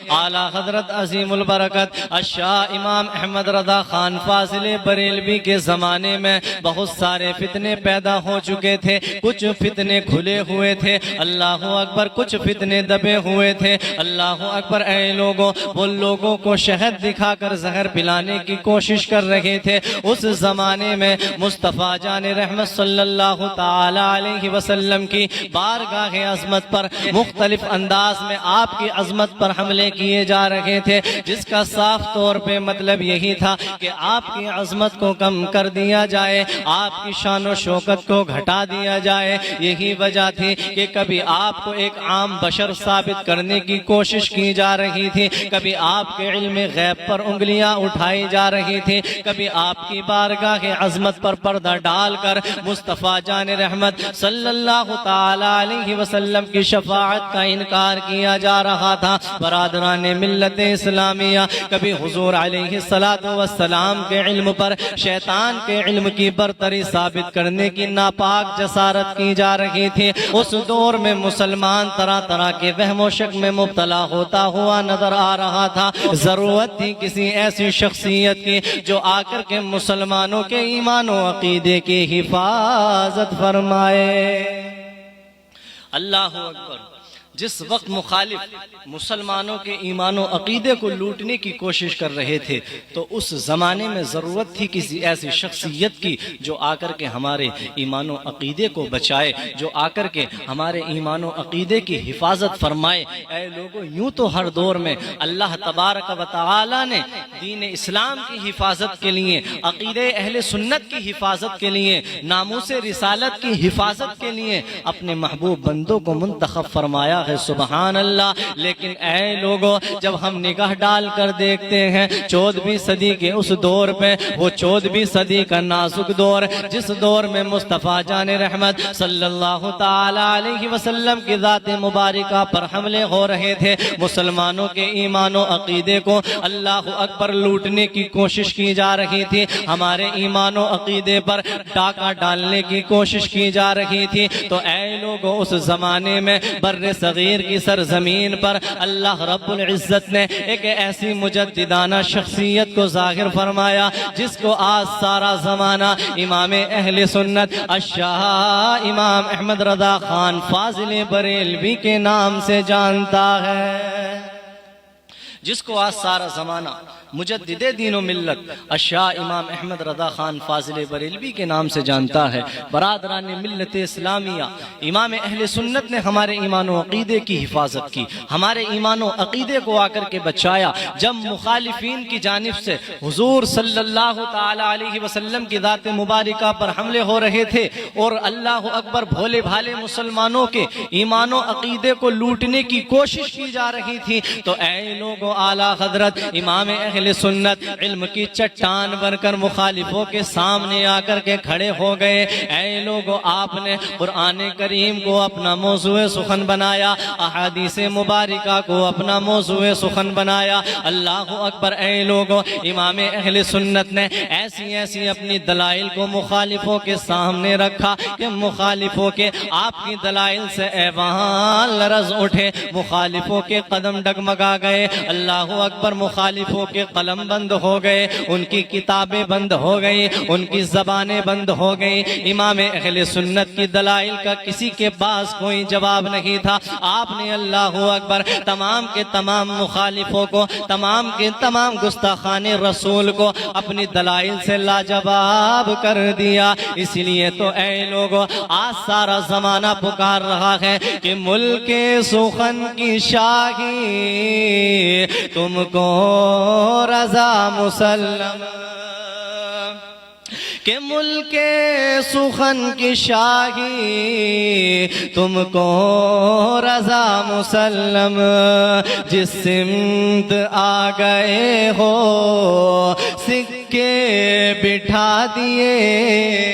اعلیٰ حضرت عظیم البرکت الشاہ امام احمد رضا خان فاضل بریلوی کے زمانے میں بہت سارے فتنے پیدا ہو چکے تھے، کچھ فتنے کھلے ہوئے تھے، اللہ اکبر، کچھ فتنے دبے ہوئے تھے، اللہ اکبر۔ اے لوگوں، وہ لوگوں کو شہد دکھا کر زہر پلانے کی کوشش کر رہے تھے۔ اس زمانے میں مصطفیٰ جان رحمت صلی اللہ تعالی علیہ وسلم کی بارگاہ عظمت پر مختلف انداز میں آپ کی عظمت پر حملے کیے جا رہے تھے، جس کا صاف طور پہ مطلب یہی تھا کہ آپ کی عظمت کو کم کر دیا جائے، آپ کی شان و شوکت کو گھٹا دیا جائے۔ یہی وجہ تھی کہ کبھی آپ کو ایک عام بشر ثابت کرنے کی کوشش کی جا رہی تھی، کبھی آپ کے علم غیب پر انگلیاں اٹھائی جا رہی تھی، کبھی آپ کی بارگاہ عظمت پر پردہ ڈال کر مصطفیٰ جان رحمت صلی اللہ تعالی علیہ وسلم کی شفاعت کا انکار کیا جا رہا تھا۔ برادران ملت اسلامیہ، کبھی حضور علیہ السلام کے علم پر شیطان کے علم کی برتری ثابت کرنے کی ناپاک جسارت کی جا رہی تھی۔ اس دور میں مسلمان طرح طرح کے وہم و شک میں مبتلا ہوتا ہوا نظر آ رہا تھا۔ ضرورت تھی کسی ایسی شخصیت کی جو آ کر کے مسلمانوں کے ایمان و عقیدے کی حفاظت فرمائے۔ اللہ اکبر۔ جس وقت مخالف مسلمانوں کے ایمان و عقیدے کو لوٹنے کی کوشش کر رہے تھے، تو اس زمانے میں ضرورت تھی کسی ایسی شخصیت کی جو آ کر کے ہمارے ایمان و عقیدے کو بچائے، جو آ کر کے ہمارے ایمان و عقیدے کی حفاظت فرمائے۔ اے لوگوں، یوں تو ہر دور میں اللہ تبارک و تعالی نے دین اسلام کی حفاظت کے لیے، عقیدے اہل سنت کی حفاظت کے لیے، ناموس رسالت کی حفاظت کے لیے اپنے محبوب بندوں کو منتخب فرمایا ہے، سبحان اللہ۔ لیکن اے لوگوں، جب ہم نگاہ ڈال کر دیکھتے ہیں 14ویں صدی کے اس دور پہ، وہ 14ویں صدی کا نازک دور، جس دور میں مصطفیٰ جان رحمت صلی اللہ تعالی علیہ وسلم کی ذات مبارکہ پر حملے ہو رہے تھے، مسلمانوں کے ایمان و عقیدے کو اللہ اکبر لوٹنے کی کوشش کی جا رہی تھی، ہمارے ایمان و عقیدے پر ڈاکہ ڈالنے کی کوشش کی جا رہی تھی۔ تو اے لوگوں، اس زمانے میں بر صغیر کی سرزمین پر اللہ رب العزت نے ایک ایسی مجددانہ شخصیت کو ظاہر فرمایا جس کو آج سارا زمانہ امام اہل سنت الشاہ امام احمد رضا خان فاضل بریلوی کے نام سے جانتا ہے، جس کو آج سارا زمانہ مجدد دین و ملت الشاہ امام احمد رضا خان فاضل بریلوی کے نام سے جانتا ہے۔ برادران ملت اسلامیہ، امام اہل سنت نے ہمارے ایمان و عقیدے کی حفاظت کی، ہمارے ایمان و عقیدے کو آ کر کے بچایا۔ جب مخالفین کی جانب سے حضور صلی اللہ تعالی علیہ وسلم کی ذات مبارکہ پر حملے ہو رہے تھے اور اللہ اکبر بھولے بھالے مسلمانوں کے ایمان و عقیدے کو لوٹنے کی کوشش کی جا رہی تھی، تو اے لوگوں، اعلیٰ حضرت امام اہل سنت علم کی چٹان بن کر مخالفوں کے سامنے آ کر کے کھڑے ہو گئے۔ اے لوگوں، آپ نے قرآن کریم کو اپنا موضوع سخن بنایا، احادیث مبارکہ کو اپنا موضوع سخن بنایا۔ اللہ اکبر۔ اے لوگوں، امام اہل سنت نے ایسی ایسی اپنی دلائل کو مخالفوں کے سامنے رکھا کہ مخالفوں کے آپ کی دلائل سے ایوان لرز اٹھے، مخالفوں کے قدم ڈگمگا گئے۔ اللہ اکبر۔ مخالفوں کے قلم بند ہو گئے، ان کی کتابیں بند ہو گئی، ان کی زبانیں بند ہو گئی۔ امام اہل سنت کی دلائل کا کسی کے پاس کوئی جواب نہیں تھا۔ آپ نے اللہ اکبر تمام کے تمام مخالفوں کو، تمام کے تمام گستاخان رسول کو اپنی دلائل سے لاجواب کر دیا۔ اس لیے تو اے لوگوں، آج سارا زمانہ پکار رہا ہے کہ ملک سخن کی شاہی تم کو رضا مسلم، کہ ملک سخن کی شاہی تم کو رضا مسلم، جس سمت آ گئے ہو سکے بٹھا دیے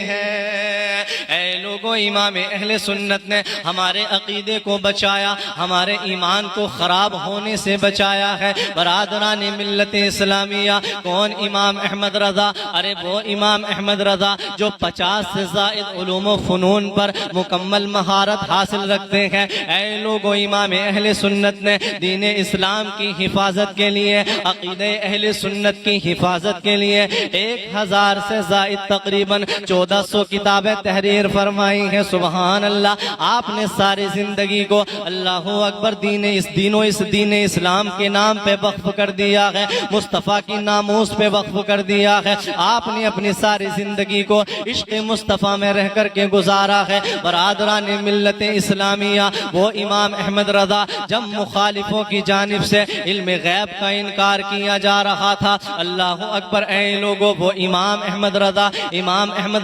ہیں۔ اے لوگوں، امام اہل سنت نے ہمارے عقیدے کو بچایا، ہمارے ایمان کو خراب ہونے سے بچایا ہے۔ برادران ملت اسلامیہ، کون امام احمد رضا؟ ارے وہ امام احمد رضا جو 50 سے زائد علوم و فنون پر مکمل مہارت حاصل رکھتے ہیں۔ اے لوگو، امام اہل سنت نے دین اسلام کی حفاظت کے لیے، عقیدہ اہل سنت کی حفاظت کے لیے 1000 سے زائد تقریباً 1400 کتابیں تحریر فرمائی ہیں۔ سبحان اللہ! آپ نے ساری زندگی کو اللہ اکبر دین اسلام کے نام پہ وقف کر دیا ہے، مصطفیٰ کی ناموس پہ وقف کر دیا ہے۔ آپ نے اپنی ساری زندگی کو عشق مصطفیٰ میں رہ کر کے گزارا ہے۔ برادران ملت اسلامیہ، وہ امام احمد رضا جب مخالفوں کی جانب سے علم غیب کا انکار کیا جا رہا تھا، اللہ اکبر، اے لوگوں، وہ امام احمد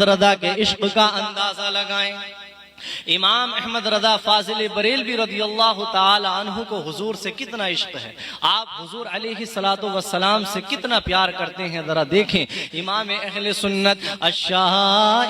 رضا کے عشق کا اندازہ لگائیں۔ امام احمد رضا فاضل بریلوی رضی اللہ تعالی عنہ کو حضور سے کتنا عشق ہے، آپ حضور علیہ السلام سے کتنا پیار کرتے ہیں، ذرا دیکھیں۔ امام اہل سنت الشاہ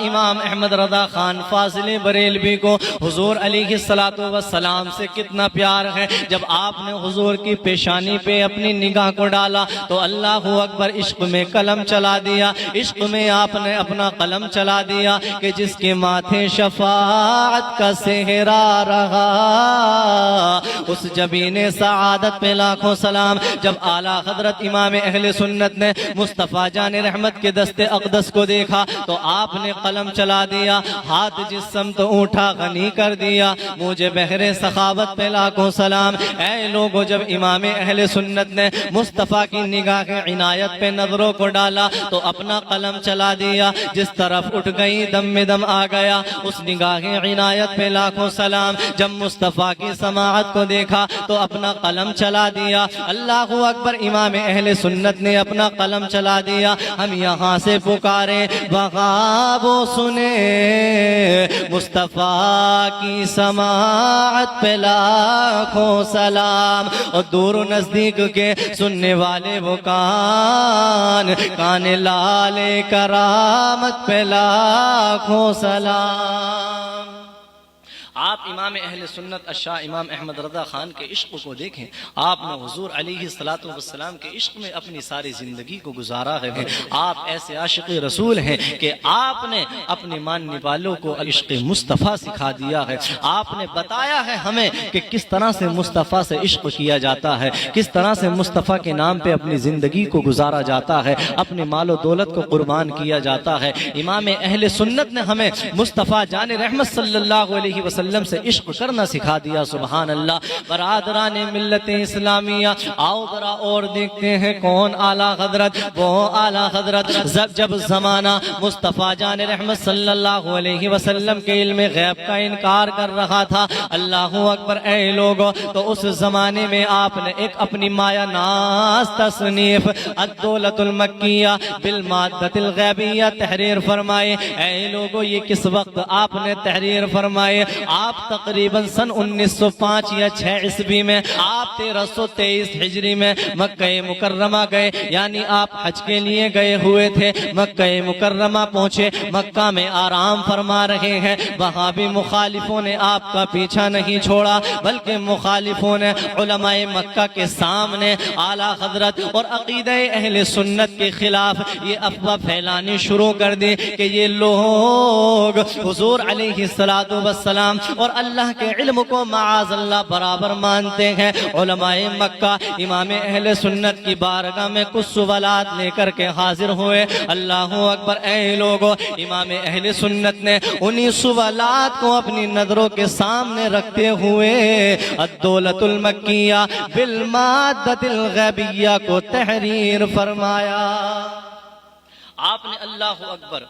امام احمد رضا خان فاضل بریلوی کو حضور علیہ السلام سے کتنا پیار ہے۔ جب آپ نے حضور کی پیشانی پہ اپنی نگاہ کو ڈالا تو اللہ اکبر، عشق میں قلم چلا دیا، عشق میں آپ نے اپنا قلم چلا دیا کہ جس کے ماتھے شفاعت کا سہرا رہا، اس جبین سعادت پہ لاکھوں سلام۔ جب اعلیٰ حضرت امام اہل سنت نے مصطفیٰ جان رحمت کے دست اقدس کو دیکھا تو آپ نے قلم چلا دیا، ہاتھ جس سمت اٹھا غنی کر دیا، مجھے بحر سخاوت پہ لاکھوں سلام۔ اے لوگو، جب امام اہل سنت نے مصطفیٰ کی نگاہ عنایت پہ نظروں کو ڈالا تو اپنا قلم چلا دیا، جس طرف اٹھ گئی دم میں دم آ گیا، اس نگاہ عنایت پہ لاکھوں سلام۔ جب مصطفیٰ کی سماعت کو دیکھا تو اپنا قلم چلا دیا، اللہ اکبر، امام اہل سنت نے اپنا قلم چلا دیا۔ ہم یہاں سے پکارے وہاں وہ سنے، مصطفیٰ کی سماعت پہ لاکھوں سلام، اور دور و نزدیک کے سننے والے وہ کان لال کرامت پہ لاکھوں سلام۔ آپ امام اہل سنت الشاہ امام احمد رضا خان کے عشق کو دیکھیں، آپ نے حضور علیہ السلام کے عشق میں اپنی ساری زندگی کو گزارا ہے۔ آپ ایسے عاشق رسول ہیں کہ آپ نے اپنے ماننے والوں کو عشق مصطفیٰ سکھا دیا ہے۔ آپ نے بتایا ہے ہمیں کہ کس طرح سے مصطفیٰ سے عشق کیا جاتا ہے، کس طرح سے مصطفیٰ کے نام پہ اپنی زندگی کو گزارا جاتا ہے، اپنے مال و دولت کو قربان کیا جاتا ہے۔ امام اہل سنت نے ہمیں مصطفیٰ جان رحمت صلی اللہ علیہ وسلم سے عشق کرنا سکھا دیا۔ سبحان اللہ! برادران ملت اسلامیہ، آؤ ذرا اور دیکھتے ہیں کون اعلیٰ حضرت، وہ اعلیٰ حضرت جب زمانہ مصطفیٰ جان رحمت صلی اللہ علیہ وسلم کے علم غیب کا انکار کر رہا تھا، اللہ اکبر، اے لوگو، تو اس زمانے میں آپ نے ایک اپنی مایا ناز تصنیف الدولت المکیہ بالمادت الغیبیہ تحریر فرمائے۔ اے لوگو، یہ کس وقت آپ نے تحریر فرمائے؟ آپ تقریباً سن 1905 یا 6 عیسوی میں، آپ 1323 ہجری میں مکہ مکرمہ گئے، یعنی آپ حج کے لیے گئے ہوئے تھے۔ مکہ مکرمہ پہنچے، مکہ میں آرام فرما رہے ہیں، وہاں بھی مخالفوں نے آپ کا پیچھا نہیں چھوڑا، بلکہ مخالفوں نے علماء مکہ کے سامنے اعلیٰ حضرت اور عقیدہ اہل سنت کے خلاف یہ افواہ پھیلانی شروع کر دی کہ یہ لوگ حضور علیہ السلام اور اللہ کے علم کو معاذ اللہ برابر مانتے ہیں۔ علماء مکہ امام اہل سنت کی بارگاہ میں کچھ سوالات لے کر کے حاضر ہوئے۔ اللہ اکبر، اے لوگو، امام اہل سنت نے انہی سوالات کو اپنی نظروں کے سامنے رکھتے ہوئے الدولت المکیہ بالمادت الغیبیہ کو تحریر فرمایا۔ آپ نے اللہ اکبر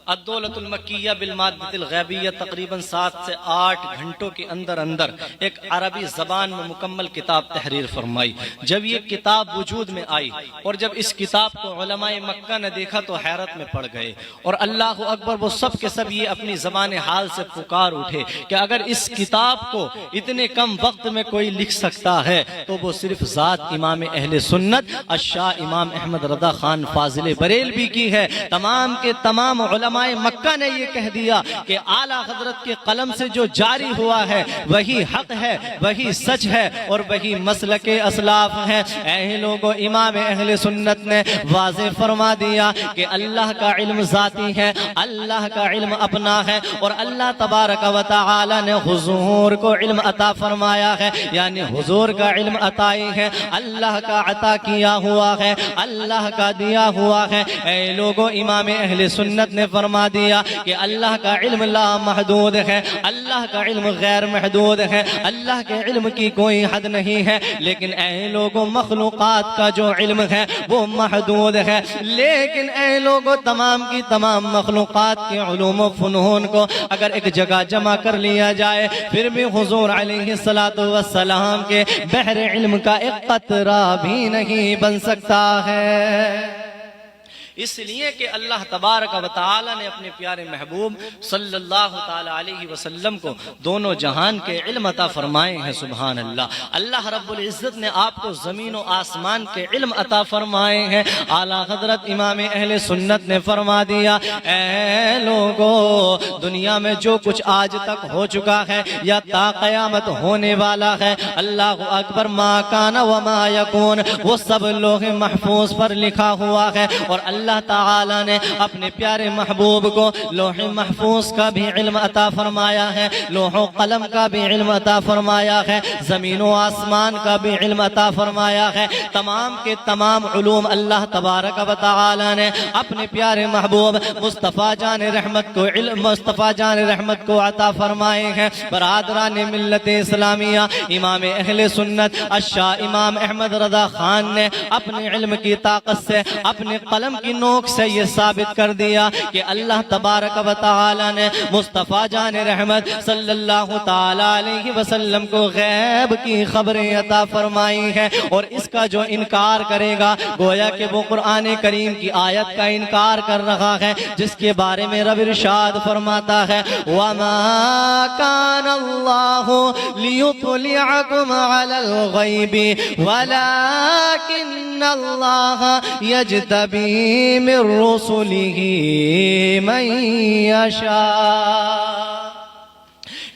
الدولت المکیہ بالمادت الغیبیہ تقریباً 7 سے 8 گھنٹوں کے اندر ایک عربی زبان میں مکمل کتاب تحریر فرمائی۔ جب یہ کتاب وجود میں آئی اور جب اس کتاب کو علماء مکہ نے دیکھا تو حیرت میں پڑ گئے، اور اللہ اکبر، وہ سب کے سب یہ اپنی زبان حال سے پکار اٹھے کہ اگر اس کتاب کو اتنے کم وقت میں کوئی لکھ سکتا ہے تو وہ صرف ذات امام اہل سنت الشاہ امام احمد رضا خان فاضل بریلوی کی ہے۔ تمام کے تمام علماء علماء مکہ نے یہ کہہ دیا کہ اعلیٰ حضرت کے قلم سے جو جاری ہوا ہے وہی حق ہے، وہی سچ ہے اور وہی مسلک اسلاف ہے۔ اے لوگوں، امام اہل سنت نے واضح فرما دیا کہ اللہ کا علم ذاتی ہے، اللہ کا علم اپنا ہے، اور اللہ تبارک و تعالی نے حضور کو علم عطا فرمایا ہے، یعنی حضور کا علم عطائی ہے، اللہ کا عطا کیا ہوا ہے، اللہ کا دیا ہوا ہے۔ اے لوگوں، امام اہل سنت نے فرما دیا کہ اللہ کا علم لا محدود ہے، اللہ کا علم غیر محدود ہے، اللہ کے علم کی کوئی حد نہیں ہے، لیکن اے لوگوں مخلوقات کا جو علم ہے وہ محدود ہے۔ لیکن اے لوگوں، تمام کی تمام مخلوقات کے علوم و فنون کو اگر ایک جگہ جمع کر لیا جائے پھر بھی حضور علیہ السلام کے بحر علم کا ایک قطرہ بھی نہیں بن سکتا ہے۔ اس لیے کہ اللہ تبارک و تعالی نے اپنے پیارے محبوب صلی اللہ تعالی علیہ وسلم کو دونوں جہان کے علم عطا فرمائے ہیں۔ سبحان اللہ، اللہ رب العزت نے آپ کو زمین و آسمان کے علم عطا فرمائے ہیں۔ اعلیٰ حضرت امام اہل سنت نے فرما دیا، اے لوگوں، دنیا میں جو کچھ آج تک ہو چکا ہے یا تا قیامت ہونے والا ہے، اللہ اکبر، ما کان وما یکون، وہ سب لوح محفوظ پر لکھا ہوا ہے، اور اللہ تعالی نے اپنے پیارے محبوب کو لوح محفوظ کا بھی علم عطا فرمایا ہے، لوح و قلم کا بھی علم عطا فرمایا ہے، زمین و آسمان کا بھی علم عطا فرمایا ہے۔ تمام کے تمام علوم اللہ تبارک و تعالی نے اپنے پیارے محبوب مصطفیٰ جان رحمت کو مصطفیٰ جان رحمت کو عطا فرمائے ہیں۔ برادران ملت اسلامیہ، امام اہل سنت الشاہ امام احمد رضا خان نے اپنے علم کی طاقت سے، اپنے قلم کی نوک سے یہ ثابت کر دیا کہ اللہ تبارک و تعالی نے مصطفیٰ جان رحمت صلی اللہ تعالی علیہ وسلم کو غیب کی خبریں عطا فرمائی ہے، اور اس کا جو انکار کرے گا گویا کہ وہ قرآن کریم کی آیت کا انکار کر رہا ہے، جس کے بارے میں رب ارشاد فرماتا ہے، وَمَا كَانَ اللَّهُ لِيُطْلِعَكُمْ عَلَى الْغَيْبِ وَلَكِنَّ اللَّهَ يَجْتَبِي من رسله من يشاء۔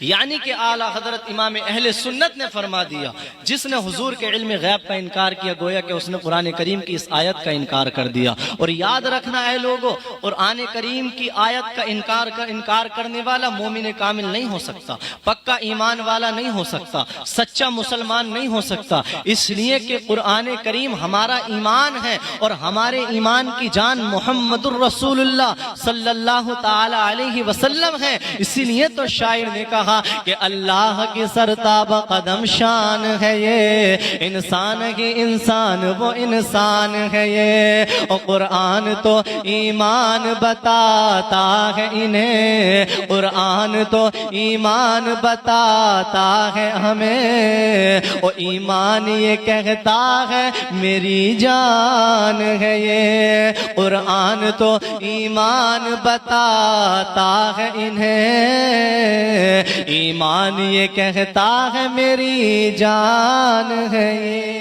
یعنی کہ اعلیٰ حضرت امام اہل سنت نے فرما دیا، جس نے حضور کے علم غیب کا انکار کیا گویا کہ اس نے قرآن کریم کی اس آیت کا انکار کر دیا۔ اور یاد رکھنا اے لوگوں، قرآن کریم کی آیت کا انکار کرنے والا مومن کامل نہیں ہو سکتا، پکا ایمان والا نہیں ہو سکتا، سچا مسلمان نہیں ہو سکتا، اس لیے کہ قرآن کریم ہمارا ایمان ہے، اور ہمارے ایمان کی جان محمد الرسول اللہ صلی اللہ تعالی علیہ وسلم ہے۔ اسی لیے تو شاعر نے کہا کہ اللہ کی سرتاب قدم شان ہے یہ، انسان ہی انسان وہ انسان ہے یہ، اور قرآن تو ایمان بتاتا ہے انہیں، قرآن تو ایمان بتاتا ہے ہمیں، اور ایمان یہ کہتا ہے میری جان ہے یہ، قرآن تو ایمان بتاتا ہے انہیں، ایمان یہ کہتا ہے میری جان ہے یہ،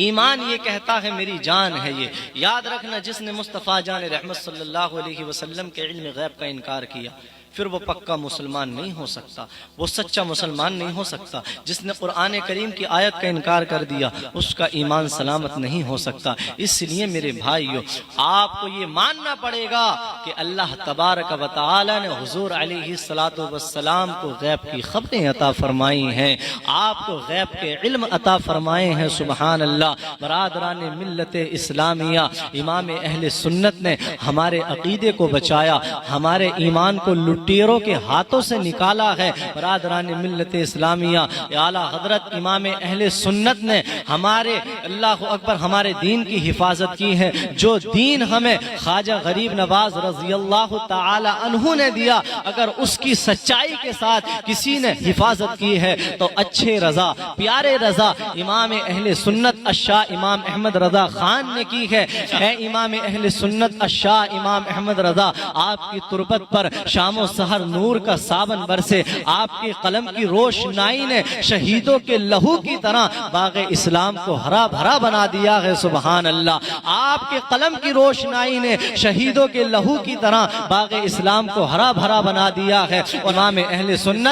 ایمان یہ کہتا ہے میری جان ہے یہ۔ یاد رکھنا، جس نے مصطفیٰ جان رحمت صلی اللہ علیہ وسلم کے علم غیب کا انکار کیا پھر وہ پکا مسلمان نہیں ہو سکتا، وہ سچا مسلمان نہیں ہو سکتا۔ جس نے قرآن کریم کی آیت کا انکار کر دیا اس کا ایمان سلامت نہیں ہو سکتا۔ اس لیے میرے بھائیو، آپ کو یہ ماننا پڑے گا کہ اللہ تبارک و تعالی نے حضور علیہ السلام کو غیب کی خبریں عطا فرمائی ہیں، آپ کو غیب کے علم عطا فرمائے ہیں۔ سبحان اللہ۔ برادران ملت اسلامیہ، امام اہل سنت نے ہمارے عقیدے کو بچایا، ہمارے ایمان کو لٹیروں کے ہاتھوں سے نکالا ہے۔ برادران ملت اسلامیہ، اعلیٰ حضرت امام اہل سنت نے ہمارے اللہ اکبر ہمارے دین کی حفاظت کی ہے۔ جو دین ہمیں خواجہ غریب نواز رضی اللہ تعالی عنہ نے دیا، اگر اس کی سچائی کے ساتھ کسی نے حفاظت کی ہے تو اچھے رضا، پیارے رضا امام اہل سنت الشاہ امام احمد رضا خان نے کی ہے۔ اے امام اہل سنت الشاہ امام احمد رضا، آپ کی تربت پر شام و سحر نور کا ساون برسے، آپ کی قلم کی روشنائی نے شہیدوں کے لہو کی طرح باغ اسلام کو ہرا بھرا بنا دیا ہے۔ سبحان اللہ، آپ کے قلم کی روشنائی نے شہیدوں کے لہو کی طرح باغ اسلام کو ہرا بھرا بنا دیا ہے۔ امام اہل سنت